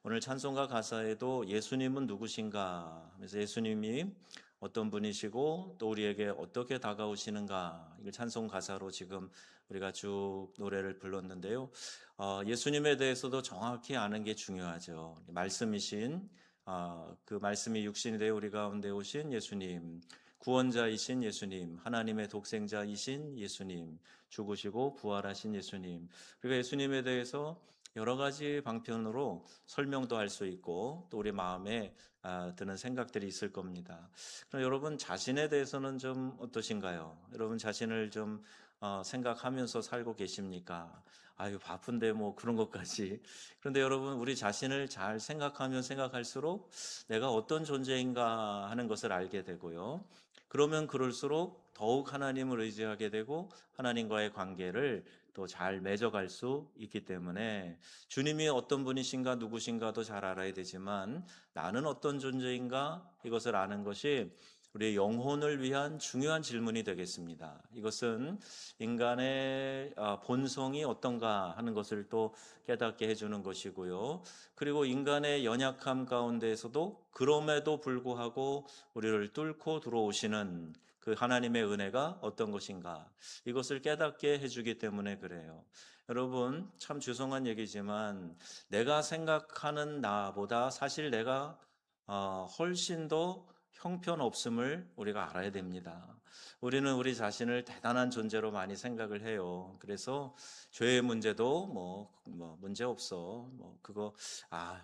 오늘 찬송가 가사에도 예수님은 누구신가 하면서 예수님이 어떤 분이시고 또 우리에게 어떻게 다가오시는가, 이걸 찬송 가사로 지금 우리가 쭉 노래를 불렀는데요. 예수님에 대해서도 정확히 아는 게 중요하죠. 말씀이신, 그 말씀이 육신이 되어 우리 가운데 오신 예수님, 구원자이신 예수님, 하나님의 독생자이신 예수님, 죽으시고 부활하신 예수님. 우리가 예수님에 대해서 여러 가지 방편으로 설명도 할 수 있고 또 우리 마음에 드는 생각들이 있을 겁니다. 그럼 여러분 자신에 대해서는 좀 어떠신가요? 여러분 자신을 좀 생각하면서 살고 계십니까? 아유, 바쁜데 뭐 그런 것까지. 그런데 여러분, 우리 자신을 잘 생각하면 생각할수록 내가 어떤 존재인가 하는 것을 알게 되고요. 그러면 그럴수록 더욱 하나님을 의지하게 되고 하나님과의 관계를 또 잘 맺어갈 수 있기 때문에 주님이 어떤 분이신가 누구신가도 잘 알아야 되지만 나는 어떤 존재인가, 이것을 아는 것이 우리의 영혼을 위한 중요한 질문이 되겠습니다. 이것은 인간의 본성이 어떤가 하는 것을 또 깨닫게 해주는 것이고요. 그리고 인간의 연약함 가운데에서도 그럼에도 불구하고 우리를 뚫고 들어오시는 그 하나님의 은혜가 어떤 것인가, 이것을 깨닫게 해주기 때문에 그래요. 여러분, 참 죄송한 얘기지만 내가 생각하는 나보다 사실 내가 훨씬 더 형편없음을 우리가 알아야 됩니다. 우리는 우리 자신을 대단한 존재로 많이 생각을 해요. 그래서 죄의 문제도 문제 없어. 그거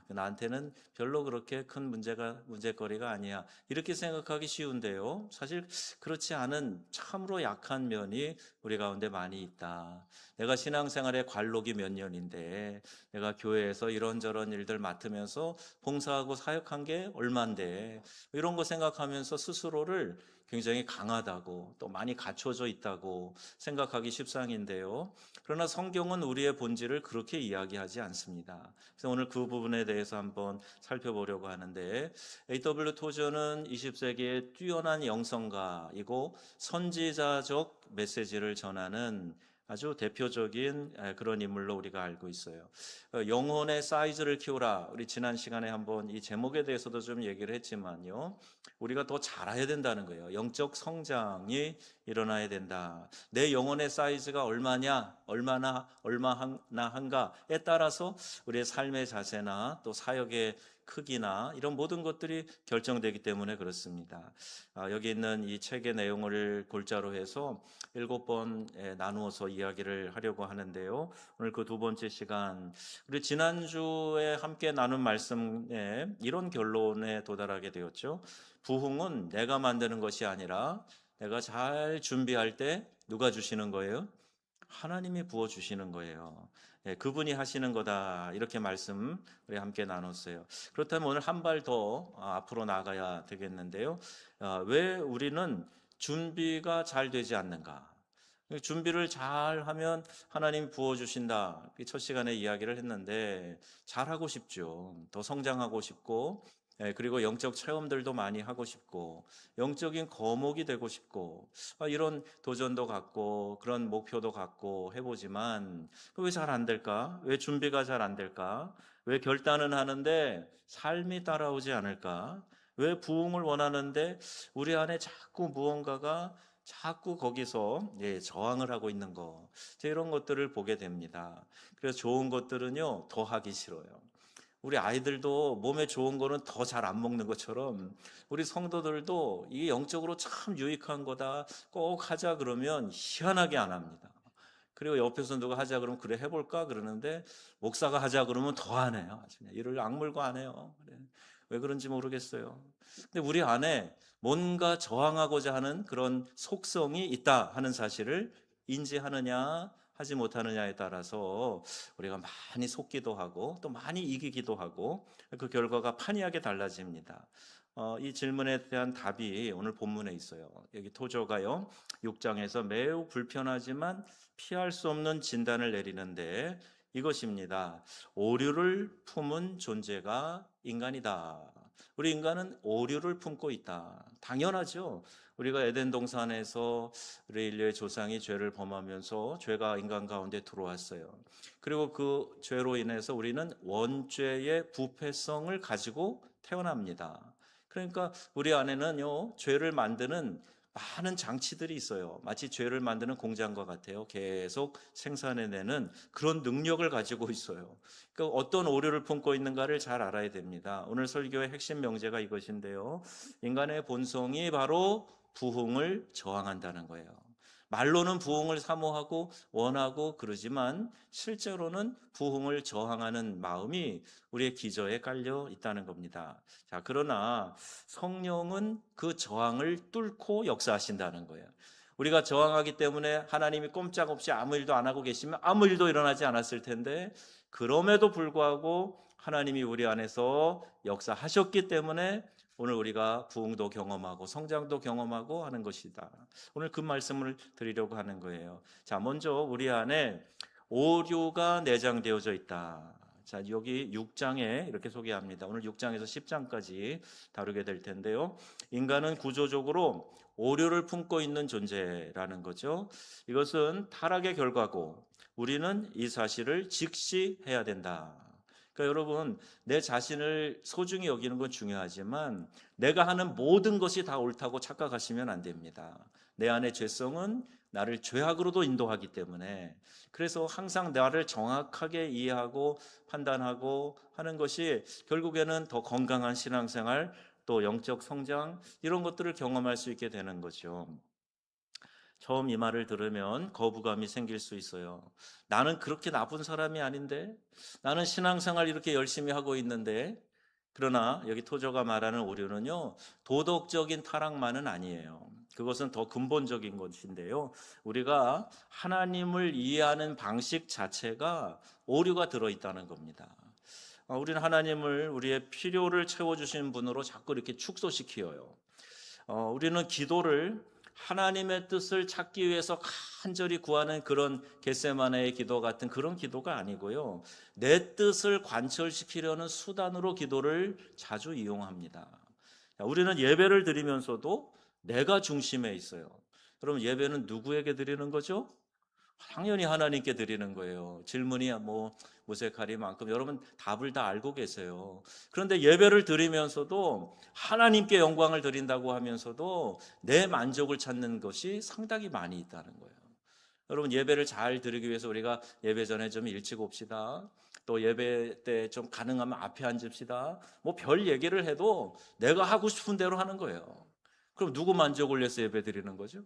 나한테는 별로 그렇게 큰 문제거리가 아니야. 이렇게 생각하기 쉬운데요. 사실 그렇지 않은 참으로 약한 면이 우리 가운데 많이 있다. 내가 신앙생활의 관록이 몇 년인데 내가 교회에서 이런저런 일들 맡으면서 봉사하고 사역한 게 얼만데, 이런 거 생각하면서 스스로를 굉장히 강하다고 또 많이 갖춰져 있다고 생각하기 십상인데요. 그러나 성경은 우리의 본질을 그렇게 이야기하지 않습니다. 그래서 오늘 그 부분에 대해서 한번 살펴보려고 하는데, A.W. 토저는 20세기의 뛰어난 영성가이고 선지자적 메시지를 전하는 아주 대표적인 그런 인물로 우리가 알고 있어요. 영혼의 사이즈를 키우라. 우리 지난 시간에 한번 이 제목에 대해서도 좀 얘기를 했지만요. 우리가 더 잘해야 된다는 거예요. 영적 성장이 일어나야 된다. 내 영혼의 사이즈가 얼마나 한가에 따라서 우리의 삶의 자세나 또 사역의 크기나 이런 모든 것들이 결정되기 때문에 그렇습니다. 여기 있는 이 책의 내용을 골자로 해서 7번 나누어서 이야기를 하려고 하는데요. 오늘 그 두 번째 시간, 우리 지난주에 함께 나눈 말씀에 이런 결론에 도달하게 되었죠. 부흥은 내가 만드는 것이 아니라 내가 잘 준비할 때 누가 주시는 거예요? 하나님이 부어주시는 거예요. 그분이 하시는 거다, 이렇게 말씀 우리 함께 나눴어요. 그렇다면 오늘 한 발 더 앞으로 나가야 되겠는데요. 왜 우리는 준비가 잘 되지 않는가? 준비를 잘 하면 하나님 부어주신다. 첫 시간에 이야기를 했는데 잘하고 싶죠. 더 성장하고 싶고, 그리고 영적 체험들도 많이 하고 싶고, 영적인 거목이 되고 싶고, 이런 도전도 갖고, 그런 목표도 갖고 해보지만, 왜 잘 안 될까? 왜 준비가 잘 안 될까? 왜 결단은 하는데 삶이 따라오지 않을까? 왜 부흥을 원하는데 우리 안에 자꾸 무언가가 자꾸 거기서 저항을 하고 있는 거, 이런 것들을 보게 됩니다. 그래서 좋은 것들은요 더 하기 싫어요. 우리 아이들도 몸에 좋은 거는 더 잘 안 먹는 것처럼 우리 성도들도 이게 영적으로 참 유익한 거다 꼭 하자 그러면 희한하게 안 합니다. 그리고 옆에서 누가 하자 그러면 그래 해볼까 그러는데 목사가 하자 그러면 더 안 해요. 이를 악물고 안 해요. 그래. 왜 그런지 모르겠어요. 근데 우리 안에 뭔가 저항하고자 하는 그런 속성이 있다 하는 사실을 인지하느냐 하지 못하느냐에 따라서 우리가 많이 속기도 하고 또 많이 이기기도 하고 그 결과가 판이하게 달라집니다. 이 질문에 대한 답이 오늘 본문에 있어요. 여기 토저가요 6장에서 매우 불편하지만 피할 수 없는 진단을 내리는데 이것입니다. 오류를 품은 존재가 인간이다. 우리 인간은 오류를 품고 있다. 당연하죠. 우리가 에덴 동산에서 우리 인류의 조상이 죄를 범하면서 죄가 인간 가운데 들어왔어요. 그리고 그 죄로 인해서 우리는 원죄의 부패성을 가지고 태어납니다. 그러니까 우리 안에는요, 죄를 만드는 많은 장치들이 있어요. 마치 죄를 만드는 공장과 같아요. 계속 생산해내는 그런 능력을 가지고 있어요. 그러니까 어떤 오류를 품고 있는가를 잘 알아야 됩니다. 오늘 설교의 핵심 명제가 이것인데요. 인간의 본성이 바로 부흥을 저항한다는 거예요. 말로는 부흥을 사모하고 원하고 그러지만 실제로는 부흥을 저항하는 마음이 우리의 기저에 깔려 있다는 겁니다. 자, 그러나 성령은 그 저항을 뚫고 역사하신다는 거예요. 우리가 저항하기 때문에 하나님이 꼼짝없이 아무 일도 안 하고 계시면 아무 일도 일어나지 않았을 텐데, 그럼에도 불구하고 하나님이 우리 안에서 역사하셨기 때문에 오늘 우리가 부흥도 경험하고 성장도 경험하고 하는 것이다. 오늘 그 말씀을 드리려고 하는 거예요. 자, 먼저 우리 안에 오류가 내장되어져 있다. 자, 여기 6장에 이렇게 소개합니다. 오늘 6장에서 10장까지 다루게 될 텐데요. 인간은 구조적으로 오류를 품고 있는 존재라는 거죠. 이것은 타락의 결과고 우리는 이 사실을 직시해야 된다. 그러니까 여러분, 내 자신을 소중히 여기는 건 중요하지만 내가 하는 모든 것이 다 옳다고 착각하시면 안 됩니다. 내 안의 죄성은 나를 죄악으로도 인도하기 때문에, 그래서 항상 나를 정확하게 이해하고 판단하고 하는 것이 결국에는 더 건강한 신앙생활, 또 영적 성장, 이런 것들을 경험할 수 있게 되는 거죠. 처음 이 말을 들으면 거부감이 생길 수 있어요. 나는 그렇게 나쁜 사람이 아닌데, 나는 신앙생활 이렇게 열심히 하고 있는데. 그러나 여기 토저가 말하는 오류는요, 도덕적인 타락만은 아니에요. 그것은 더 근본적인 것인데요, 우리가 하나님을 이해하는 방식 자체가 오류가 들어있다는 겁니다. 우리는 하나님을 우리의 필요를 채워주시는 분으로 자꾸 이렇게 축소시켜요. 우리는 기도를 하나님의 뜻을 찾기 위해서 간절히 구하는 그런 겟세마네의 기도 같은 그런 기도가 아니고요, 내 뜻을 관철시키려는 수단으로 기도를 자주 이용합니다. 우리는 예배를 드리면서도 내가 중심에 있어요. 그러면 예배는 누구에게 드리는 거죠? 당연히 하나님께 드리는 거예요. 질문이 뭐 무색하리만큼 여러분 답을 다 알고 계세요. 그런데 예배를 드리면서도 하나님께 영광을 드린다고 하면서도 내 만족을 찾는 것이 상당히 많이 있다는 거예요. 여러분, 예배를 잘 드리기 위해서 우리가 예배 전에 좀 일찍 옵시다. 또 예배 때 좀 가능하면 앞에 앉읍시다. 뭐 별 얘기를 해도 내가 하고 싶은 대로 하는 거예요. 그럼 누구 만족을 위해서 예배 드리는 거죠?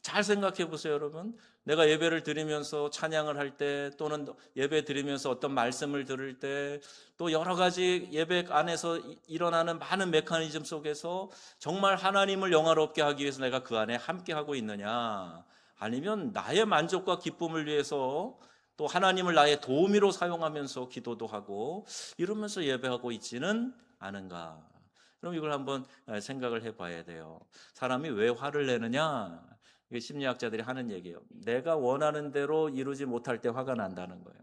잘 생각해 보세요, 여러분. 내가 예배를 드리면서 찬양을 할 때, 또는 예배 드리면서 어떤 말씀을 들을 때, 또 여러 가지 예배 안에서 일어나는 많은 메커니즘 속에서 정말 하나님을 영화롭게 하기 위해서 내가 그 안에 함께 하고 있느냐, 아니면 나의 만족과 기쁨을 위해서 또 하나님을 나의 도우미로 사용하면서 기도도 하고 이러면서 예배하고 있지는 않은가. 그럼 이걸 한번 생각을 해봐야 돼요. 사람이 왜 화를 내느냐? 이게 심리학자들이 하는 얘기예요. 내가 원하는 대로 이루지 못할 때 화가 난다는 거예요.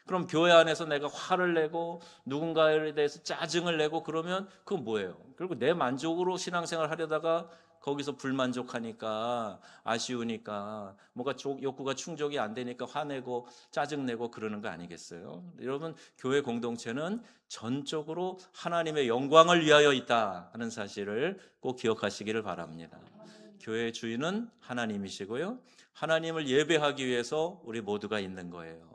그럼 교회 안에서 내가 화를 내고 누군가에 대해서 짜증을 내고 그러면 그건 뭐예요? 그리고 내 만족으로 신앙생활 하려다가 거기서 불만족하니까, 아쉬우니까, 뭔가 욕구가 충족이 안 되니까 화내고 짜증내고 그러는 거 아니겠어요? 여러분, 교회 공동체는 전적으로 하나님의 영광을 위하여 있다 하는 사실을 꼭 기억하시기를 바랍니다. 교회의 주인은 하나님이시고요, 하나님을 예배하기 위해서 우리 모두가 있는 거예요.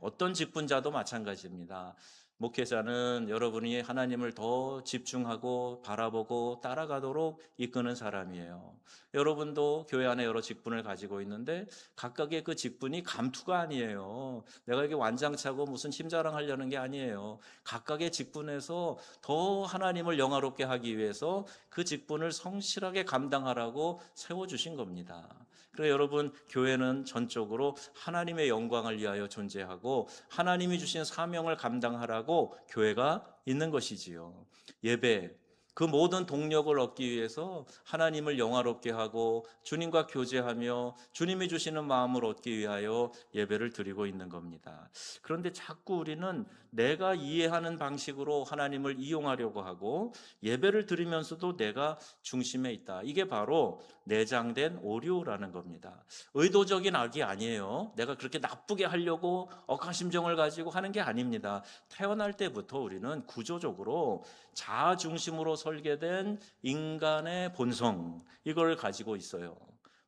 어떤 직분자도 마찬가지입니다. 목회자는 여러분이 하나님을 더 집중하고 바라보고 따라가도록 이끄는 사람이에요. 여러분도 교회 안에 여러 직분을 가지고 있는데 각각의 그 직분이 감투가 아니에요. 내가 이게 완장차고 무슨 힘자랑하려는 게 아니에요. 각각의 직분에서 더 하나님을 영화롭게 하기 위해서 그 직분을 성실하게 감당하라고 세워주신 겁니다. 그래서 여러분, 교회는 전적으로 하나님의 영광을 위하여 존재하고 하나님이 주신 사명을 감당하라고 교회가 있는 것이지요. 예배, 그 모든 동력을 얻기 위해서 하나님을 영화롭게 하고 주님과 교제하며 주님이 주시는 마음을 얻기 위하여 예배를 드리고 있는 겁니다. 그런데 자꾸 우리는 내가 이해하는 방식으로 하나님을 이용하려고 하고 예배를 드리면서도 내가 중심에 있다. 이게 바로 내장된 오류라는 겁니다. 의도적인 악이 아니에요. 내가 그렇게 나쁘게 하려고 억하심정을 가지고 하는 게 아닙니다. 태어날 때부터 우리는 구조적으로 자아 중심으로 설계된 인간의 본성, 이걸 가지고 있어요.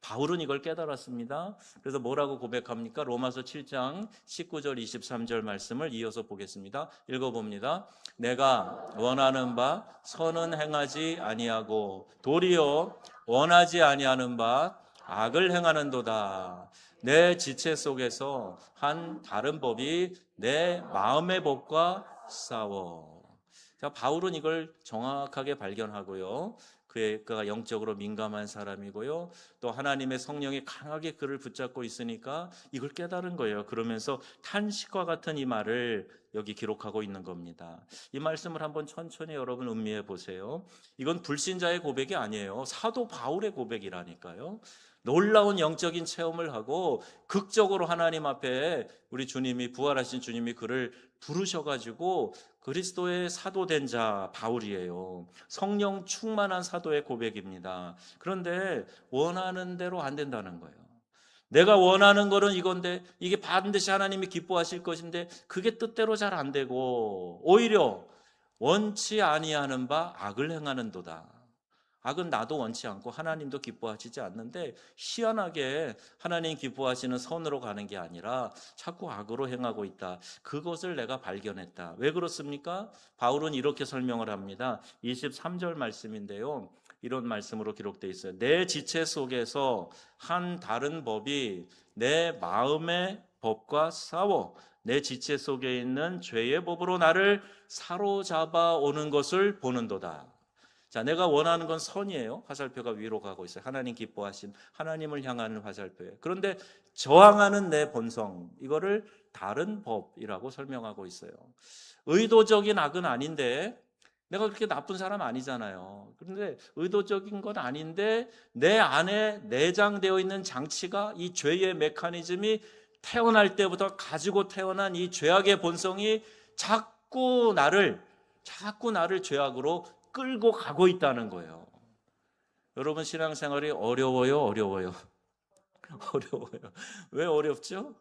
바울은 이걸 깨달았습니다. 그래서 뭐라고 고백합니까? 로마서 7장 19절 23절 말씀을 이어서 보겠습니다. 읽어봅니다. 내가 원하는 바 선은 행하지 아니하고 도리어 원하지 아니하는 바 악을 행하는도다. 내 지체 속에서 한 다른 법이 내 마음의 법과 싸워. 자, 바울은 이걸 정확하게 발견하고요. 그가 영적으로 민감한 사람이고요. 또 하나님의 성령이 강하게 그를 붙잡고 있으니까 이걸 깨달은 거예요. 그러면서 탄식과 같은 이 말을 여기 기록하고 있는 겁니다. 이 말씀을 한번 천천히 여러분 음미해 보세요. 이건 불신자의 고백이 아니에요. 사도 바울의 고백이라니까요. 놀라운 영적인 체험을 하고 극적으로 하나님 앞에 우리 주님이, 부활하신 주님이 그를 부르셔가지고 그리스도의 사도된 자 바울이에요. 성령 충만한 사도의 고백입니다. 그런데 원하는 대로 안 된다는 거예요. 내가 원하는 거는 이건데 이게 반드시 하나님이 기뻐하실 것인데 그게 뜻대로 잘 안 되고 오히려 원치 아니하는 바 악을 행하는도다. 악은 나도 원치 않고 하나님도 기뻐하시지 않는데 희한하게 하나님 기뻐하시는 선으로 가는 게 아니라 자꾸 악으로 행하고 있다. 그것을 내가 발견했다. 왜 그렇습니까? 바울은 이렇게 설명을 합니다. 23절 말씀인데요. 이런 말씀으로 기록되어 있어요. 내 지체 속에서 한 다른 법이 내 마음의 법과 싸워 내 지체 속에 있는 죄의 법으로 나를 사로잡아 오는 것을 보는도다. 자, 내가 원하는 건 선이에요. 화살표가 위로 가고 있어요. 하나님 기뻐하신 하나님을 향하는 화살표예요. 그런데 저항하는 내 본성, 이거를 다른 법이라고 설명하고 있어요. 의도적인 악은 아닌데 내가 그렇게 나쁜 사람 아니잖아요. 그런데 의도적인 건 아닌데 내 안에 내장되어 있는 장치가, 이 죄의 메커니즘이 태어날 때부터 가지고 태어난 이 죄악의 본성이 자꾸 나를 죄악으로 끌고 가고 있다는 거예요. 여러분 신앙생활이 어려워요? 어려워요? 어려워요. 왜 어렵죠?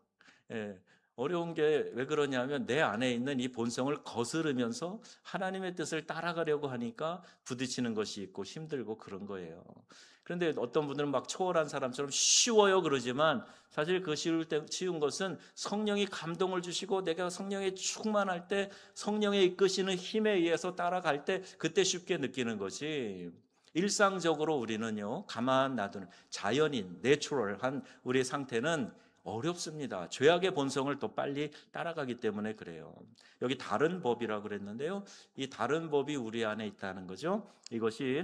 예, 어려운 게 왜 그러냐면 내 안에 있는 이 본성을 거스르면서 하나님의 뜻을 따라가려고 하니까 부딪히는 것이 있고 힘들고 그런 거예요. 그런데 어떤 분들은 막 초월한 사람처럼 쉬워요 그러지만 사실 그 쉬운 것은 성령이 감동을 주시고 내가 성령에 충만할 때 성령의 이끄시는 힘에 의해서 따라갈 때 그때 쉽게 느끼는 거지. 일상적으로 우리는요, 가만 놔두는 자연인, 내추럴한 우리의 상태는 어렵습니다. 죄악의 본성을 더 빨리 따라가기 때문에 그래요. 여기 다른 법이라고 그랬는데요. 이 다른 법이 우리 안에 있다는 거죠. 이것이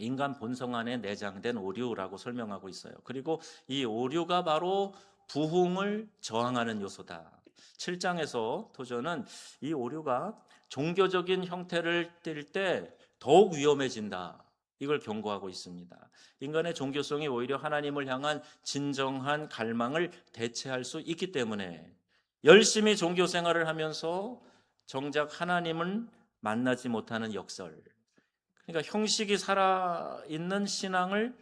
인간 본성 안에 내장된 오류라고 설명하고 있어요. 그리고 이 오류가 바로 부흥을 저항하는 요소다. 7장에서 토저는 이 오류가 종교적인 형태를 띨 때 더욱 위험해진다. 이걸 경고하고 있습니다. 인간의 종교성이 오히려 하나님을 향한 진정한 갈망을 대체할 수 있기 때문에 열심히 종교 생활을 하면서 정작 하나님은 만나지 못하는 역설. 그러니까 형식이 살아있는 신앙을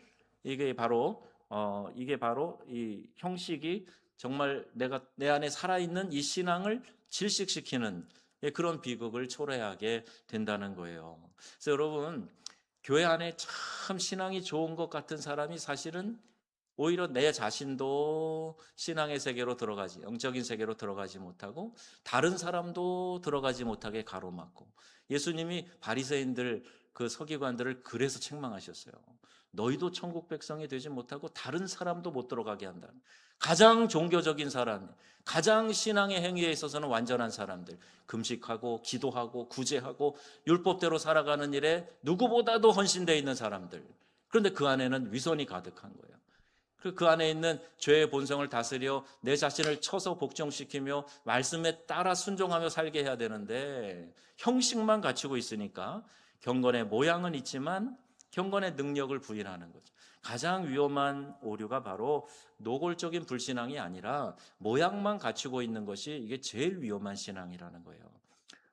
이게 바로 이 형식이 정말 내 안에 살아있는 이 신앙을 질식시키는 그런 비극을 초래하게 된다는 거예요. 그래서 여러분 교회 안에 참 신앙이 좋은 것 같은 사람이 사실은 오히려 내 자신도 신앙의 세계로 들어가지, 영적인 세계로 들어가지 못하고 다른 사람도 들어가지 못하게 가로막고 예수님이 바리새인들 그 서기관들을 그래서 책망하셨어요. 너희도 천국 백성이 되지 못하고 다른 사람도 못 들어가게 한다. 가장 종교적인 사람, 가장 신앙의 행위에 있어서는 완전한 사람들, 금식하고 기도하고 구제하고 율법대로 살아가는 일에 누구보다도 헌신되어 있는 사람들. 그런데 그 안에는 위선이 가득한 거예요. 그 안에 있는 죄의 본성을 다스려 내 자신을 쳐서 복종시키며 말씀에 따라 순종하며 살게 해야 되는데 형식만 갖추고 있으니까 경건의 모양은 있지만 경건의 능력을 부인하는 거죠. 가장 위험한 오류가 바로 노골적인 불신앙이 아니라 모양만 갖추고 있는 것이 이게 제일 위험한 신앙이라는 거예요.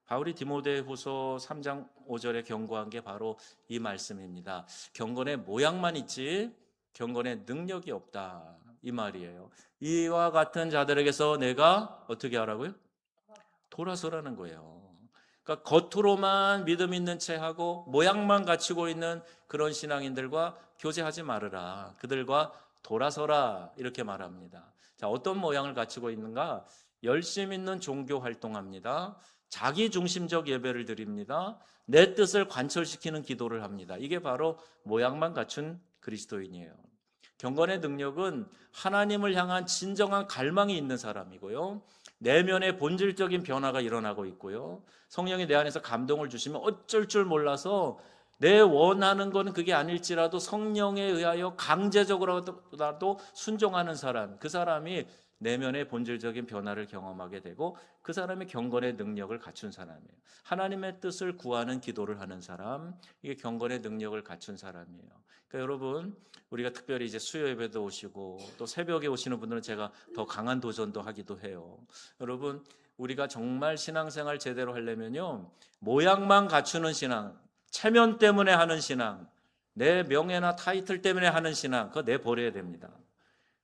바울이 디모데후서 3장 5절에 경고한 게 바로 이 말씀입니다. 경건의 모양만 있지 경건의 능력이 없다, 이 말이에요. 이와 같은 자들에게서 내가 어떻게 하라고요? 돌아서라는 거예요. 그러니까 겉으로만 믿음 있는 채 하고 모양만 갖추고 있는 그런 신앙인들과 교제하지 말으라. 그들과 돌아서라, 이렇게 말합니다. 자, 어떤 모양을 갖추고 있는가? 열심 있는 종교 활동합니다. 자기 중심적 예배를 드립니다. 내 뜻을 관철시키는 기도를 합니다. 이게 바로 모양만 갖춘 그리스도인이에요. 경건의 능력은 하나님을 향한 진정한 갈망이 있는 사람이고요. 내면의 본질적인 변화가 일어나고 있고요. 성령이 내 안에서 감동을 주시면 어쩔 줄 몰라서 내 원하는 건 그게 아닐지라도 성령에 의하여 강제적으로라도 순종하는 사람, 그 사람이 내면의 본질적인 변화를 경험하게 되고 그 사람이 경건의 능력을 갖춘 사람이에요. 하나님의 뜻을 구하는 기도를 하는 사람, 이게 경건의 능력을 갖춘 사람이에요. 그러니까 여러분, 우리가 특별히 이제 수요 예배도 오시고 또 새벽에 오시는 분들은 제가 더 강한 도전도 하기도 해요. 여러분, 우리가 정말 신앙생활 제대로 하려면요, 모양만 갖추는 신앙, 체면 때문에 하는 신앙, 내 명예나 타이틀 때문에 하는 신앙, 그거 내버려야 됩니다.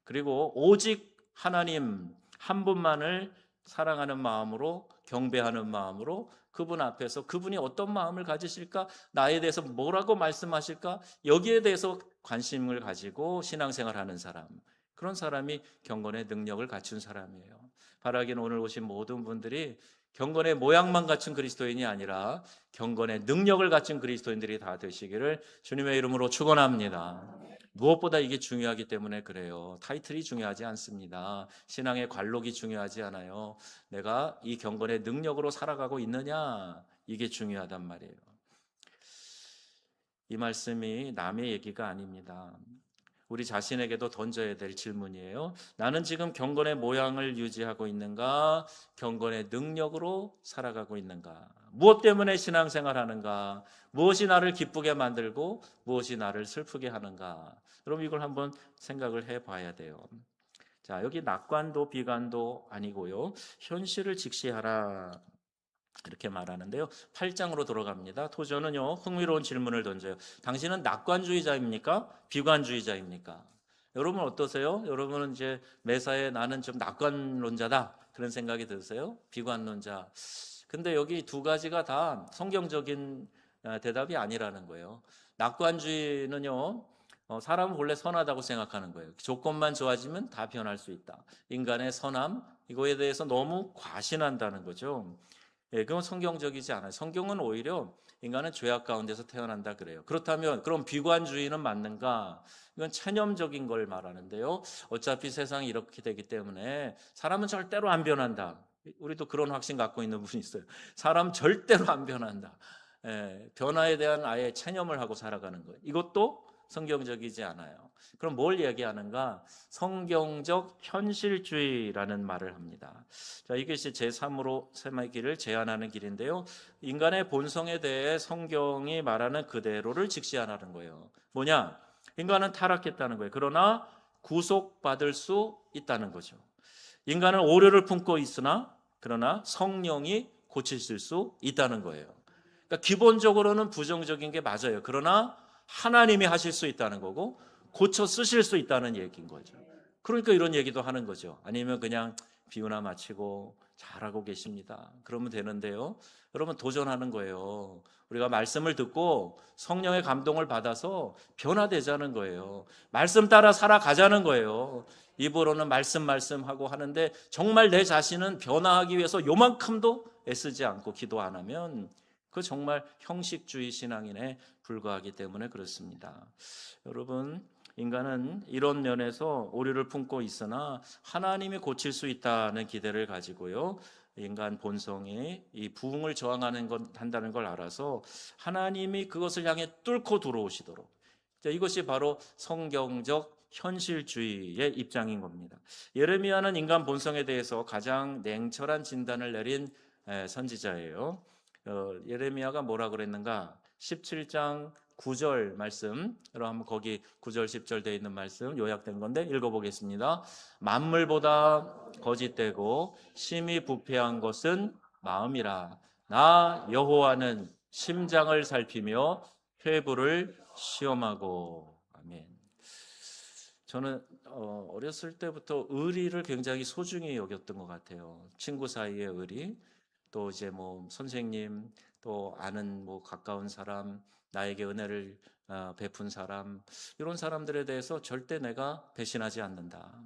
그리고 오직 하나님 한 분만을 사랑하는 마음으로, 경배하는 마음으로 그분 앞에서 그분이 어떤 마음을 가지실까, 나에 대해서 뭐라고 말씀하실까, 여기에 대해서 관심을 가지고 신앙생활하는 사람, 그런 사람이 경건의 능력을 갖춘 사람이에요. 바라기는 오늘 오신 모든 분들이 경건의 모양만 갖춘 그리스도인이 아니라 경건의 능력을 갖춘 그리스도인들이 다 되시기를 주님의 이름으로 축원합니다. 무엇보다 이게 중요하기 때문에 그래요. 타이틀이 중요하지 않습니다. 신앙의 관록이 중요하지 않아요. 내가 이 경건의 능력으로 살아가고 있느냐, 이게 중요하단 말이에요. 이 말씀이 남의 얘기가 아닙니다. 우리 자신에게도 던져야 될 질문이에요. 나는 지금 경건의 모양을 유지하고 있는가? 경건의 능력으로 살아가고 있는가? 무엇 때문에 신앙생활 하는가? 무엇이 나를 기쁘게 만들고 무엇이 나를 슬프게 하는가? 여러분, 이걸 한번 생각을 해봐야 돼요. 자, 여기 낙관도 비관도 아니고요, 현실을 직시하라, 이렇게 말하는데요. 8장으로 돌아갑니다. 토저는요, 흥미로운 질문을 던져요. 당신은 낙관주의자입니까? 비관주의자입니까? 여러분 어떠세요? 여러분은 이제 매사에 나는 좀 낙관론자다, 그런 생각이 드세요? 비관론자. 근데 여기 두 가지가 다 성경적인 대답이 아니라는 거예요. 낙관주의는요, 사람은 원래 선하다고 생각하는 거예요. 조건만 좋아지면 다 변할 수 있다. 인간의 선함, 이거에 대해서 너무 과신한다는 거죠. 예, 그건 성경적이지 않아요. 성경은 오히려 인간은 죄악 가운데서 태어난다 그래요. 그렇다면 그럼 비관주의는 맞는가? 이건 체념적인 걸 말하는데요. 어차피 세상이 이렇게 되기 때문에 사람은 절대로 안 변한다. 우리도 그런 확신 갖고 있는 분이 있어요. 사람 절대로 안 변한다. 예, 변화에 대한 아예 체념을 하고 살아가는 거예요. 이것도 성경적이지 않아요. 그럼 뭘 얘기하는가? 성경적 현실주의라는 말을 합니다. 자, 이것이 제3으로 셈의 길을 제안하는 길인데요. 인간의 본성에 대해 성경이 말하는 그대로를 직시하는 거예요. 뭐냐? 인간은 타락했다는 거예요. 그러나 구속받을 수 있다는 거죠. 인간은 오류를 품고 있으나 그러나 성령이 고치실 수 있다는 거예요. 그러니까 기본적으로는 부정적인 게 맞아요. 그러나 하나님이 하실 수 있다는 거고 고쳐 쓰실 수 있다는 얘기인 거죠. 그러니까 이런 얘기도 하는 거죠. 아니면 그냥 비유나 마치고 잘하고 계십니다, 그러면 되는데요. 여러분, 도전하는 거예요. 우리가 말씀을 듣고 성령의 감동을 받아서 변화되자는 거예요. 말씀 따라 살아가자는 거예요. 입으로는 말씀하고 하는데 정말 내 자신은 변화하기 위해서 요만큼도 애쓰지 않고 기도 안 하면 그 정말 형식주의 신앙인에 불과하기 때문에 그렇습니다. 여러분, 인간은 이런 면에서 오류를 품고 있으나 하나님이 고칠 수 있다는 기대를 가지고요, 인간 본성이 이 부흥을 저항하는 한다는 걸 알아서 하나님이 그것을 향해 뚫고 들어오시도록, 이것이 바로 성경적 현실주의의 입장인 겁니다. 예레미야는 인간 본성에 대해서 가장 냉철한 진단을 내린 선지자예요. 예레미야가 뭐라 그랬는가? 17장 9절 말씀, 여러분 거기 9절 10절 되어 있는 말씀 요약된 건데 읽어보겠습니다. 만물보다 거짓되고 심히 부패한 것은 마음이라. 나 여호와는 심장을 살피며 폐부를 시험하고. 아멘. 저는 어렸을 때부터 의리를 굉장히 소중히 여겼던 것 같아요. 친구 사이의 의리, 또 이제 뭐 선생님, 또 아는 뭐 가까운 사람, 나에게 은혜를 베푼 사람, 이런 사람들에 대해서 절대 내가 배신하지 않는다,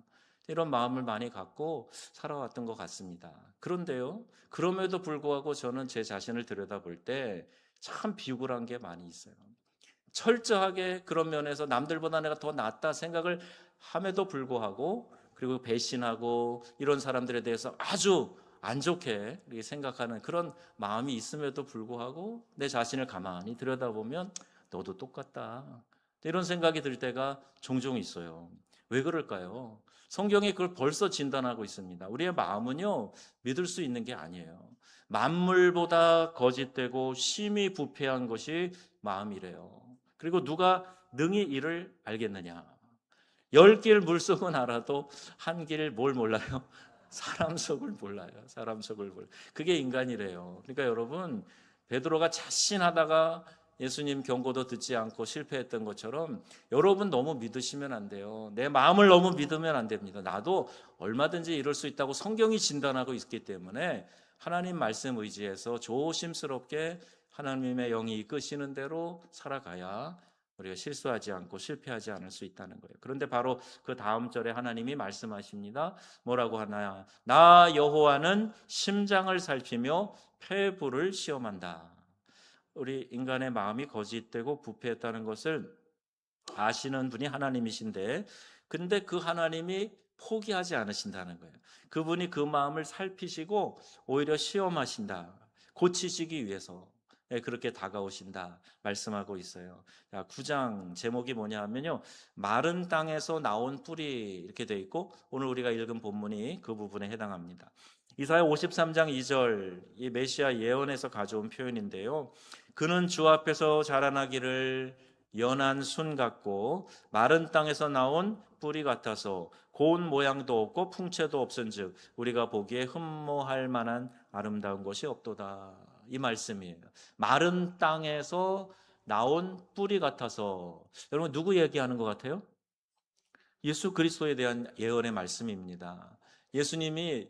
이런 마음을 많이 갖고 살아왔던 것 같습니다. 그런데요, 그럼에도 불구하고 저는 제 자신을 들여다볼 때 참 비굴한 게 많이 있어요. 철저하게 그런 면에서 남들보다 내가 더 낫다 생각을 함에도 불구하고, 그리고 배신하고 이런 사람들에 대해서 아주 안 좋게 생각하는 그런 마음이 있음에도 불구하고 내 자신을 가만히 들여다보면 너도 똑같다, 이런 생각이 들 때가 종종 있어요. 왜 그럴까요? 성경이 그걸 벌써 진단하고 있습니다. 우리의 마음은요, 믿을 수 있는 게 아니에요. 만물보다 거짓되고 심히 부패한 것이 마음이래요. 그리고 누가 능히 이를 알겠느냐? 10길 물속은 알아도 한 길 뭘 몰라요? 사람 속을 몰라요. 사람 속을 몰라요. 그게 인간이래요. 그러니까 여러분, 베드로가 자신하다가 예수님 경고도 듣지 않고 실패했던 것처럼 여러분 너무 믿으시면 안 돼요. 내 마음을 너무 믿으면 안 됩니다. 나도 얼마든지 이럴 수 있다고 성경이 진단하고 있기 때문에 하나님 말씀 의지해서 조심스럽게 하나님의 영이 이끄시는 대로 살아가야 우리가 실수하지 않고 실패하지 않을 수 있다는 거예요. 그런데 바로 그 다음 절에 하나님이 말씀하십니다. 뭐라고 하나요? 나 여호와는 심장을 살피며 폐부를 시험한다. 우리 인간의 마음이 거짓되고 부패했다는 것을 아시는 분이 하나님이신데, 근데 그 하나님이 포기하지 않으신다는 거예요. 그분이 그 마음을 살피시고 오히려 시험하신다, 고치시기 위해서 그렇게 다가오신다 말씀하고 있어요. 9장 제목이 뭐냐 하면요, 마른 땅에서 나온 뿌리, 이렇게 돼 있고 오늘 우리가 읽은 본문이 그 부분에 해당합니다. 이사야 53장 2절, 이 메시아 예언에서 가져온 표현인데요, 그는 주 앞에서 자라나기를 연한 순 같고 마른 땅에서 나온 뿌리 같아서 고운 모양도 없고 풍채도 없은즉 우리가 보기에 흠모할 만한 아름다운 것이 없도다, 이 말씀이에요. 마른 땅에서 나온 뿌리 같아서. 여러분 누구 얘기하는 것 같아요? 예수 그리스도에 대한 예언의 말씀입니다. 예수님이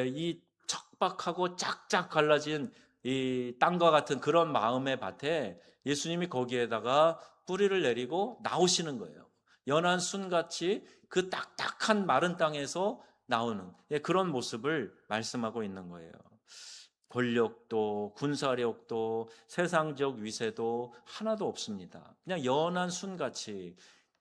이 척박하고 짝짝 갈라진 이 땅과 같은 그런 마음의 밭에 예수님이 거기에다가 뿌리를 내리고 나오시는 거예요. 연한 순같이 그 딱딱한 마른 땅에서 나오는 그런 모습을 말씀하고 있는 거예요. 권력도 군사력도 세상적 위세도 하나도 없습니다. 그냥 연한 순같이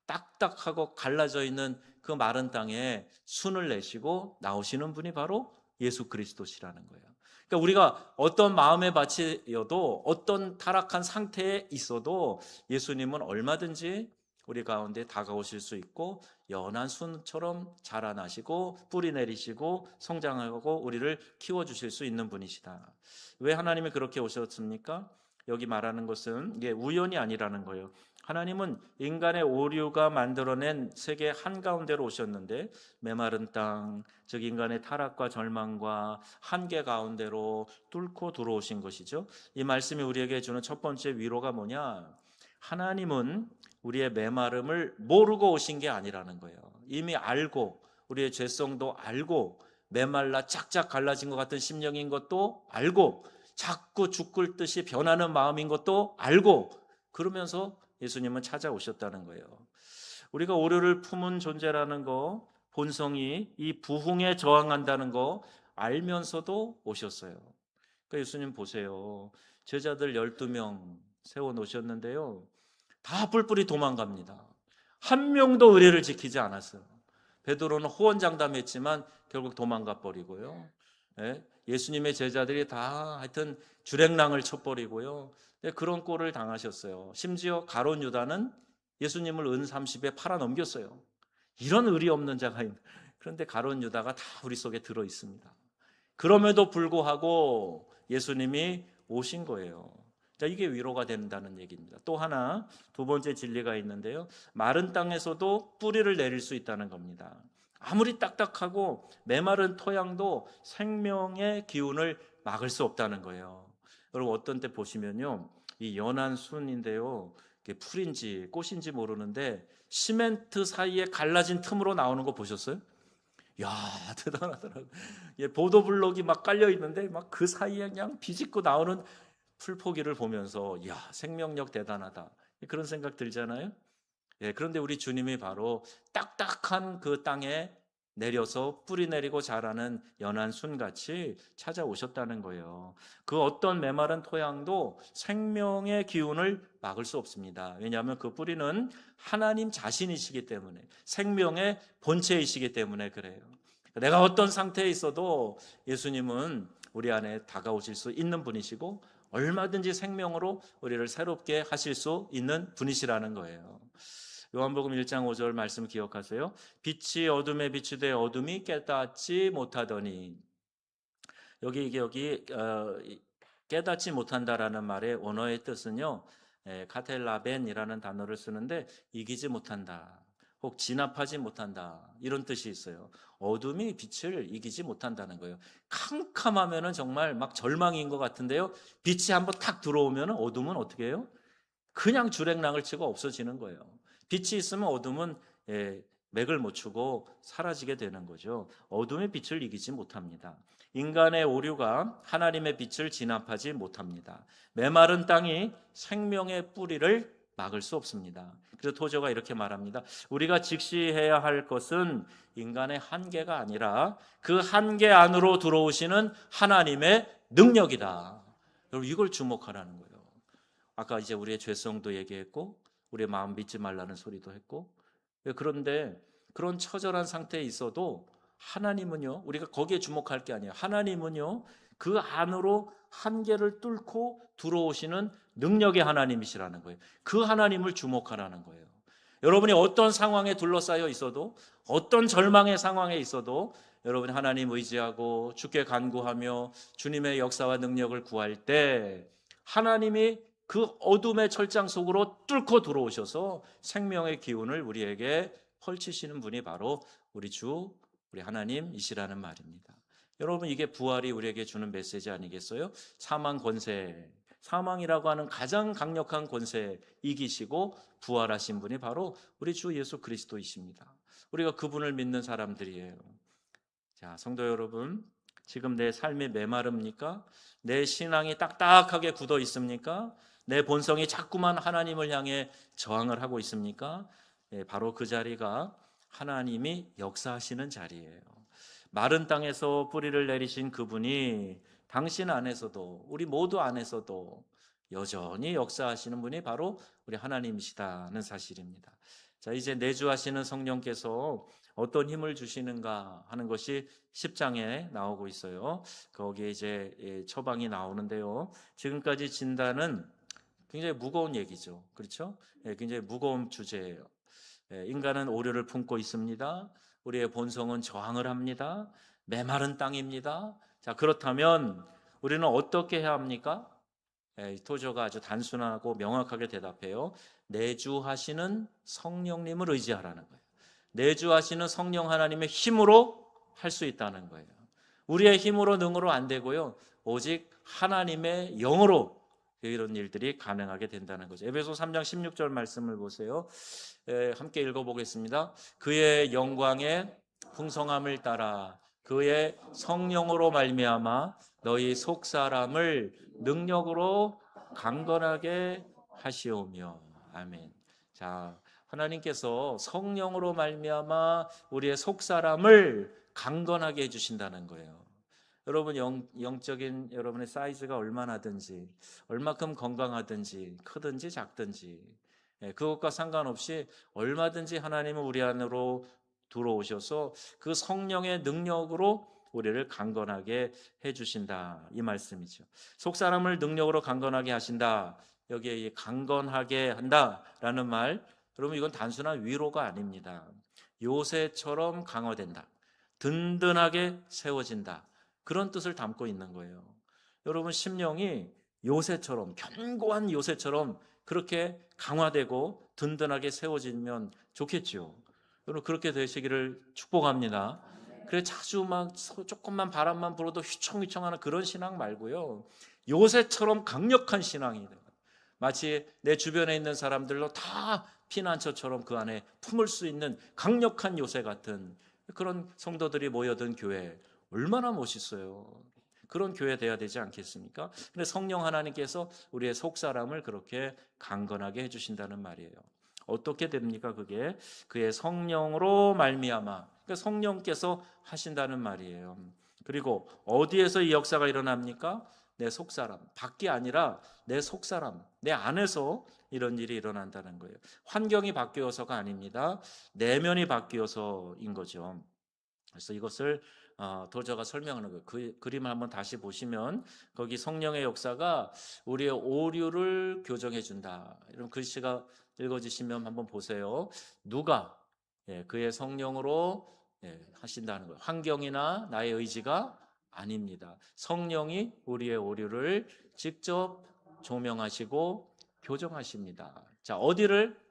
딱딱하고 갈라져 있는 그 마른 땅에 순을 내시고 나오시는 분이 바로 예수 그리스도시라는 거예요. 그러니까 우리가 어떤 마음의 밭이어도 어떤 타락한 상태에 있어도 예수님은 얼마든지 우리 가운데 다가오실 수 있고 연한 순처럼 자라나시고 뿌리 내리시고 성장하고 우리를 키워주실 수 있는 분이시다. 왜 하나님이 그렇게 오셨습니까? 여기 말하는 것은 이게 우연이 아니라는 거예요. 하나님은 인간의 오류가 만들어낸 세계 한가운데로 오셨는데 메마른 땅, 즉 인간의 타락과 절망과 한계 가운데로 뚫고 들어오신 것이죠. 이 말씀이 우리에게 주는 첫 번째 위로가 뭐냐? 하나님은 우리의 메마름을 모르고 오신 게 아니라는 거예요. 이미 알고, 우리의 죄성도 알고, 메말라 짝짝 갈라진 것 같은 심령인 것도 알고, 자꾸 죽을 듯이 변하는 마음인 것도 알고, 그러면서 예수님은 찾아오셨다는 거예요. 우리가 오류를 품은 존재라는 거, 본성이 이 부흥에 저항한다는 거 알면서도 오셨어요. 그러니까 예수님 보세요. 제자들 12명 세워놓으셨는데요, 다 뿔뿔이 도망갑니다. 한 명도 의례를 지키지 않았어요. 베드로는 호언장담했지만 결국 도망가 버리고요. 예수님의 제자들이 다 하여튼 주랭랑을 쳐버리고요. 그런 꼴을 당하셨어요. 심지어 가룟 유다는 예수님을 은 30에 팔아 넘겼어요. 이런 의리 없는 자가 있는. 그런데 가룟 유다가 다 우리 속에 들어 있습니다. 그럼에도 불구하고 예수님이 오신 거예요. 자, 이게 위로가 된다는 얘기입니다. 또 하나, 두 번째 진리가 있는데요. 마른 땅에서도 뿌리를 내릴 수 있다는 겁니다. 아무리 딱딱하고 메마른 토양도 생명의 기운을 막을 수 없다는 거예요. 여러분, 어떤 때 보시면요, 이 연한 순인데요, 이게 풀인지 꽃인지 모르는데 시멘트 사이에 갈라진 틈으로 나오는 거 보셨어요? 야, 대단하더라고요. 예, 보도블록이 막 깔려 있는데 막 그 사이에 그냥 비집고 나오는 풀포기를 보면서 야, 생명력 대단하다, 그런 생각 들잖아요. 예, 그런데 우리 주님이 바로 딱딱한 그 땅에 내려서 뿌리 내리고 자라는 연한 순같이 찾아오셨다는 거예요. 그 어떤 메마른 토양도 생명의 기운을 막을 수 없습니다. 왜냐하면 그 뿌리는 하나님 자신이시기 때문에, 생명의 본체이시기 때문에 그래요. 내가 어떤 상태에 있어도 예수님은 우리 안에 다가오실 수 있는 분이시고 얼마든지 생명으로 우리를 새롭게 하실 수 있는 분이시라는 거예요. 요한복음 1장 5절 말씀 기억하세요? 빛이 어둠에 비추되 어둠이 깨닫지 못하더니, 여기 깨닫지 못한다라는 말의 원어의 뜻은요, 카텔라벤이라는 단어를 쓰는데 이기지 못한다, 혹 진압하지 못한다, 이런 뜻이 있어요. 어둠이 빛을 이기지 못한다는 거예요. 캄캄하면은 정말 막 절망인 것 같은데요, 빛이 한번 탁 들어오면 어둠은 어떻게 해요? 그냥 주랭랑을 치고 없어지는 거예요. 빛이 있으면 어둠은 맥을 못 추고 사라지게 되는 거죠. 어둠의 빛을 이기지 못합니다. 인간의 오류가 하나님의 빛을 진압하지 못합니다. 메마른 땅이 생명의 뿌리를 막을 수 없습니다. 그래서 토저가 이렇게 말합니다. 우리가 직시해야 할 것은 인간의 한계가 아니라 그 한계 안으로 들어오시는 하나님의 능력이다. 여러분, 이걸 주목하라는 거예요. 아까 이제 우리의 죄성도 얘기했고 우리의 마음 믿지 말라는 소리도 했고, 그런데 그런 처절한 상태에 있어도 하나님은요, 우리가 거기에 주목할 게 아니에요. 하나님은요, 그 안으로 한계를 뚫고 들어오시는 능력의 하나님이시라는 거예요. 그 하나님을 주목하라는 거예요. 여러분이 어떤 상황에 둘러싸여 있어도, 어떤 절망의 상황에 있어도 여러분이 하나님 의지하고 주께 간구하며 주님의 역사와 능력을 구할 때 하나님이 그 어둠의 철장 속으로 뚫고 들어오셔서 생명의 기운을 우리에게 펼치시는 분이 바로 우리 주, 우리 하나님이시라는 말입니다. 여러분, 이게 부활이 우리에게 주는 메시지 아니겠어요? 사망 권세, 사망이라고 하는 가장 강력한 권세 이기시고 부활하신 분이 바로 우리 주 예수 그리스도이십니다. 우리가 그분을 믿는 사람들이에요. 자, 성도 여러분, 지금 내 삶이 메마릅니까? 내 신앙이 딱딱하게 굳어 있습니까? 내 본성이 자꾸만 하나님을 향해 저항을 하고 있습니까? 바로 그 자리가 하나님이 역사하시는 자리예요. 마른 땅에서 뿌리를 내리신 그분이 당신 안에서도, 우리 모두 안에서도 여전히 역사하시는 분이 바로 우리 하나님이시다는 사실입니다. 자, 이제 내주하시는 성령께서 어떤 힘을 주시는가 하는 것이 10장에 나오고 있어요. 거기에 이제 처방이 나오는데요. 지금까지 진단은 굉장히 무거운 얘기죠. 그렇죠? 굉장히 무거운 주제예요. 인간은 오류를 품고 있습니다. 우리의 본성은 저항을 합니다. 메마른 땅입니다. 자, 그렇다면 우리는 어떻게 해야 합니까? 토저가 아주 단순하고 명확하게 대답해요. 내주하시는 성령님을 의지하라는 거예요. 내주하시는 성령 하나님의 힘으로 할 수 있다는 거예요. 우리의 힘으로 능으로 안 되고요, 오직 하나님의 영으로 이런 일들이 가능하게 된다는 거죠. 에베소 3장 16절 말씀을 보세요. 함께 읽어보겠습니다. 그의 영광의 풍성함을 따라 그의 성령으로 말미암아 너희 속사람을 능력으로 강건하게 하시오며. 아멘. 자, 하나님께서 성령으로 말미암아 우리의 속사람을 강건하게 해주신다는 거예요. 여러분, 영적인 여러분의 사이즈가 얼마나든지, 얼마큼 건강하든지, 크든지 작든지, 그것과 상관없이 얼마든지 하나님은 우리 안으로 들어오셔서 그 성령의 능력으로 우리를 강건하게 해주신다, 이 말씀이죠. 속사람을 능력으로 강건하게 하신다. 여기에 이 강건하게 한다라는 말, 여러분, 이건 단순한 위로가 아닙니다. 요새처럼 강화된다, 든든하게 세워진다, 그런 뜻을 담고 있는 거예요. 여러분, 심령이 요새처럼, 견고한 요새처럼 그렇게 강화되고 든든하게 세워지면 좋겠죠. 여러분 그렇게 되시기를 축복합니다. 그래 자주 막 조금만 바람만 불어도 휘청휘청하는 그런 신앙 말고요, 요새처럼 강력한 신앙이 돼요. 마치 내 주변에 있는 사람들로 다 피난처처럼 그 안에 품을 수 있는 강력한 요새 같은 그런 성도들이 모여든 교회, 얼마나 멋있어요. 그런 교회 돼야 되지 않겠습니까? 근데 성령 하나님께서 우리의 속사람을 그렇게 강건하게 해주신다는 말이에요. 어떻게 됩니까? 그게 그의 성령으로 말미암아, 그러니까 성령께서 하신다는 말이에요. 그리고 어디에서 이 역사가 일어납니까? 내 속사람, 밖이 아니라 내 속사람, 내 안에서 이런 일이 일어난다는 거예요. 환경이 바뀌어서가 아닙니다. 내면이 바뀌어서인 거죠. 그래서 이것을 도저가 설명하는 거예요. 그 그림을 한번 다시 보시면 거기 성령의 역사가 우리의 오류를 교정해 준다, 이런 글씨가 읽어지시면 한번 보세요. 누가 그의 성령으로 하신다는 거예요. 환경이나 나의 의지가 아닙니다. 성령이 우리의 오류를 직접 조명하시고 교정하십니다. 자, 어디를?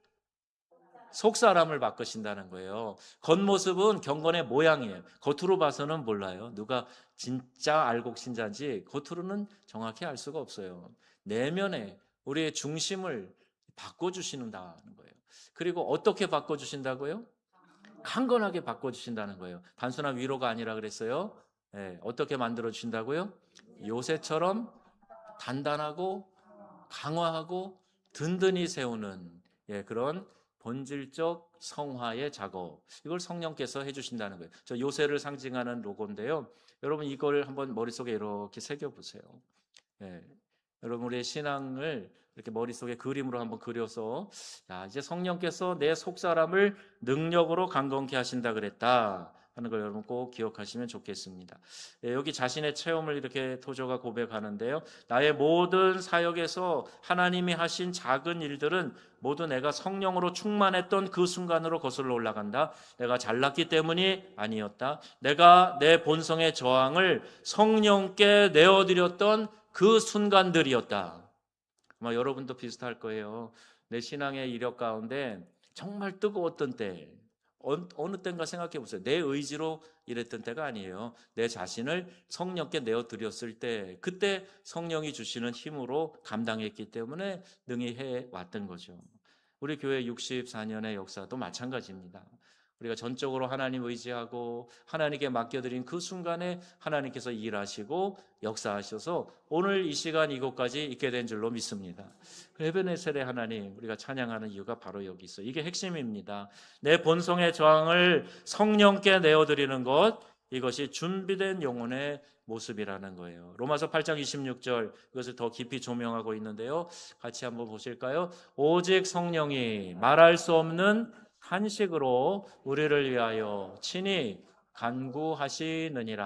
속사람을 바꾸신다는 거예요. 겉모습은 경건의 모양이에요. 겉으로 봐서는 몰라요. 누가 진짜 알곡 신자인지 겉으로는 정확히 알 수가 없어요. 내면에 우리의 중심을 바꿔주신다는 거예요. 그리고 어떻게 바꿔주신다고요? 강건하게 바꿔주신다는 거예요. 단순한 위로가 아니라 그랬어요. 어떻게 만들어주신다고요? 요새처럼 단단하고 강화하고 든든히 세우는 그런 본질적 성화의 작업, 이걸 성령께서 해주신다는 거예요. 저 요새를 상징하는 로고인데요. 여러분 이걸 한번 머릿속에 이렇게 새겨보세요. 여러분 우리의 신앙을 이렇게 머릿속에 그림으로 한번 그려서, 야, 이제 성령께서 내 속사람을 능력으로 강건케 하신다 그랬다 하는 걸 여러분 꼭 기억하시면 좋겠습니다. 여기 자신의 체험을 이렇게 토저가 고백하는데요. 나의 모든 사역에서 하나님이 하신 작은 일들은 모두 내가 성령으로 충만했던 그 순간으로 거슬러 올라간다. 내가 잘났기 때문이 아니었다. 내가 내 본성의 저항을 성령께 내어드렸던 그 순간들이었다. 아마 여러분도 비슷할 거예요. 내 신앙의 이력 가운데 정말 뜨거웠던 때, 어느 때인가 생각해 보세요. 내 의지로 이랬던 때가 아니에요. 내 자신을 성령께 내어드렸을 때, 그때 성령이 주시는 힘으로 감당했기 때문에 능히 해왔던 거죠. 우리 교회 64년의 역사도 마찬가지입니다. 우리가 전적으로 하나님 의지하고 하나님께 맡겨드린 그 순간에 하나님께서 일하시고 역사하셔서 오늘 이 시간 이곳까지 있게 된 줄로 믿습니다. 에베네셀의 하나님, 우리가 찬양하는 이유가 바로 여기 있어요. 이게 핵심입니다. 내 본성의 저항을 성령께 내어드리는 것, 이것이 준비된 영혼의 모습이라는 거예요. 로마서 8장 26절, 이것을 더 깊이 조명하고 있는데요. 같이 한번 보실까요? 오직 성령이 말할 수 없는 한식으로 우리를 위하여 친히 간구하시느니라.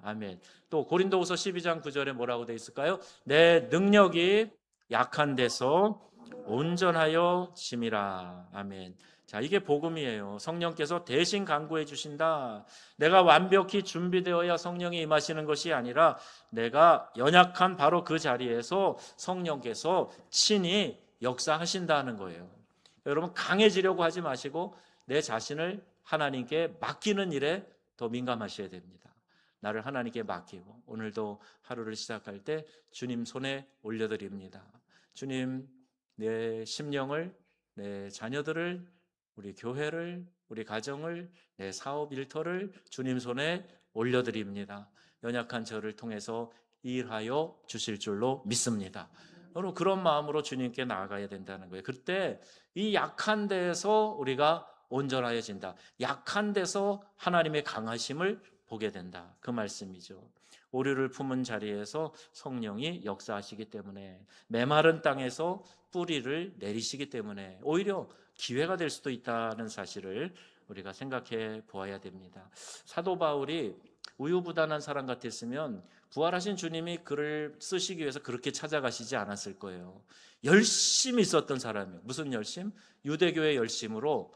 아멘. 또 고린도후서 12장 9절에 뭐라고 되어 있을까요? 내 능력이 약한 데서 온전하여 심이라. 아멘. 자, 이게 복음이에요. 성령께서 대신 간구해 주신다. 내가 완벽히 준비되어야 성령이 임하시는 것이 아니라 내가 연약한 바로 그 자리에서 성령께서 친히 역사하신다는 거예요. 여러분 강해지려고 하지 마시고 내 자신을 하나님께 맡기는 일에 더 민감하셔야 됩니다. 나를 하나님께 맡기고 오늘도 하루를 시작할 때 주님 손에 올려드립니다. 주님, 내 심령을, 내 자녀들을, 우리 교회를, 우리 가정을, 내 사업 일터를 주님 손에 올려드립니다. 연약한 저를 통해서 일하여 주실 줄로 믿습니다. 여러분 그런 마음으로 주님께 나아가야 된다는 거예요. 그때 이 약한 데에서 우리가 온전하여진다. 약한 데서 하나님의 강하심을 보게 된다. 그 말씀이죠. 오류를 품은 자리에서 성령이 역사하시기 때문에, 메마른 땅에서 뿌리를 내리시기 때문에 오히려 기회가 될 수도 있다는 사실을 우리가 생각해 보아야 됩니다. 사도 바울이 우유부단한 사람 같았으면 부활하신 주님이 그를 쓰시기 위해서 그렇게 찾아가시지 않았을 거예요. 열심히 썼던 사람이에요. 무슨 열심? 유대교의 열심으로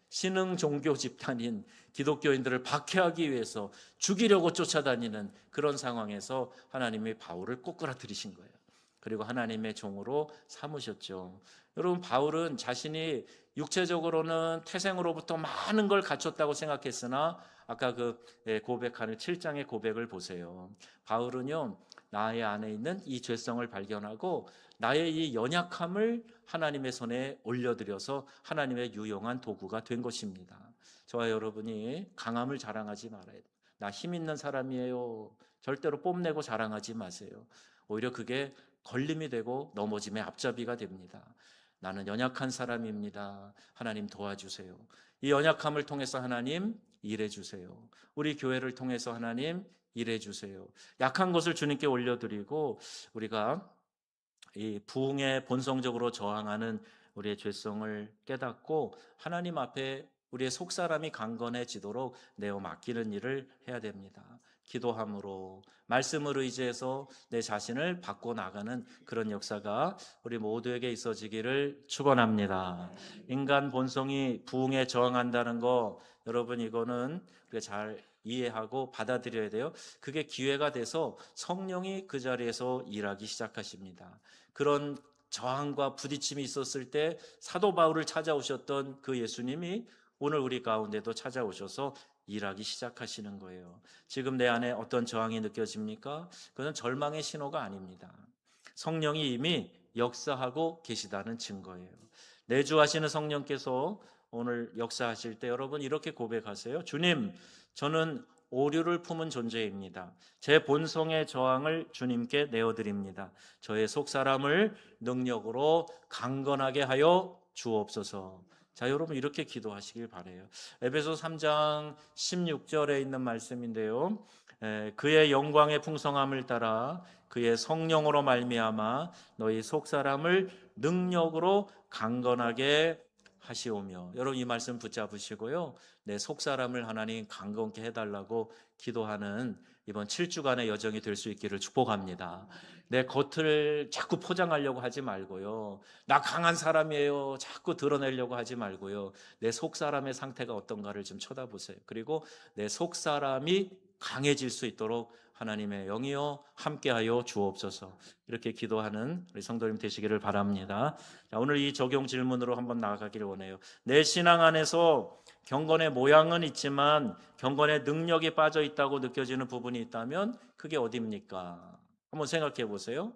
신흥 종교 집단인 기독교인들을 박해하기 위해서 죽이려고 쫓아다니는 그런 상황에서 하나님이 바울을 꼬꾸라뜨리신 거예요. 그리고 하나님의 종으로 삼으셨죠. 여러분, 바울은 자신이 육체적으로는 태생으로부터 많은 걸 갖췄다고 생각했으나 아까 그 고백하는 7장의 고백을 보세요. 바울은요, 나의 안에 있는 이 죄성을 발견하고 나의 이 연약함을 하나님의 손에 올려드려서 하나님의 유용한 도구가 된 것입니다. 저와 여러분이 강함을 자랑하지 말아야 돼요. 나 힘 있는 사람이에요. 절대로 뽐내고 자랑하지 마세요. 오히려 그게 걸림이 되고 넘어짐의 앞잡이가 됩니다. 나는 연약한 사람입니다. 하나님 도와주세요. 이 연약함을 통해서 하나님 일해주세요. 우리 교회를 통해서 하나님 일해주세요. 약한 것을 주님께 올려드리고 우리가 이 부흥에 본성적으로 저항하는 우리의 죄성을 깨닫고 하나님 앞에 우리의 속사람이 강건해지도록 내어 맡기는 일을 해야 됩니다. 기도함으로 말씀을 의지해서 내 자신을 바꿔 나가는 그런 역사가 우리 모두에게 있어지기를 축원합니다. 인간 본성이 부흥에 저항한다는 거 여러분 이거는 우리가 잘 이해하고 받아들여야 돼요. 그게 기회가 돼서 성령이 그 자리에서 일하기 시작하십니다. 그런 저항과 부딪힘이 있었을 때 사도 바울을 찾아오셨던 그 예수님이 오늘 우리 가운데도 찾아오셔서 일하기 시작하시는 거예요. 지금 내 안에 어떤 저항이 느껴집니까? 그건 절망의 신호가 아닙니다. 성령이 이미 역사하고 계시다는 증거예요. 내주하시는 성령께서 오늘 역사하실 때 여러분 이렇게 고백하세요. 주님, 저는 오류를 품은 존재입니다. 제 본성의 저항을 주님께 내어드립니다. 저의 속사람을 능력으로 강건하게 하여 주옵소서. 자, 여러분 이렇게 기도하시길 바라요. 에베소 3장 16절에 있는 말씀인데요. 그의 영광의 풍성함을 따라 그의 성령으로 말미암아 너희 속사람을 능력으로 강건하게 하시오며. 여러분 이 말씀 붙잡으시고요. 내 속사람을 하나님 강건케 해달라고 기도하는 이번 7주간의 여정이 될 수 있기를 축복합니다. 내 겉을 자꾸 포장하려고 하지 말고요. 나 강한 사람이에요. 자꾸 드러내려고 하지 말고요. 내 속사람의 상태가 어떤가를 좀 쳐다보세요. 그리고 내 속사람이 강해질 수 있도록 하나님의 영이여 함께하여 주옵소서. 이렇게 기도하는 우리 성도님 되시기를 바랍니다. 자, 오늘 이 적용 질문으로 한번 나아가기를 원해요. 내 신앙 안에서 경건의 모양은 있지만 경건의 능력이 빠져 있다고 느껴지는 부분이 있다면 그게 어디입니까? 한번 생각해 보세요.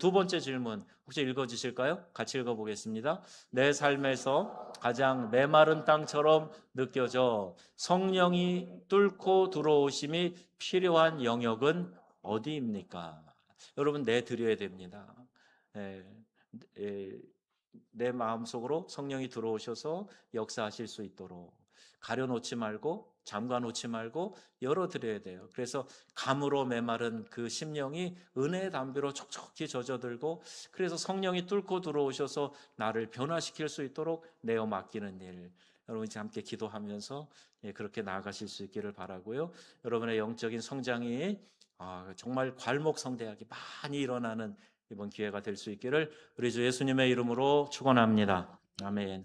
두 번째 질문 혹시 읽어주실까요? 같이 읽어보겠습니다. 내 삶에서 가장 메마른 땅처럼 느껴져 성령이 뚫고 들어오심이 필요한 영역은 어디입니까? 여러분 내드려야 됩니다. 내 마음속으로 성령이 들어오셔서 역사하실 수 있도록 가려놓지 말고 잠가놓지 말고 열어드려야 돼요. 그래서 감으로 메마른 그 심령이 은혜의 담비로 촉촉히 젖어들고 그래서 성령이 뚫고 들어오셔서 나를 변화시킬 수 있도록 내어 맡기는 일, 여러분 이제 함께 기도하면서 그렇게 나아가실 수 있기를 바라고요. 여러분의 영적인 성장이 정말 괄목성대하게 많이 일어나는 이번 기회가 될 수 있기를 우리 주 예수님의 이름으로 축원합니다. 아멘.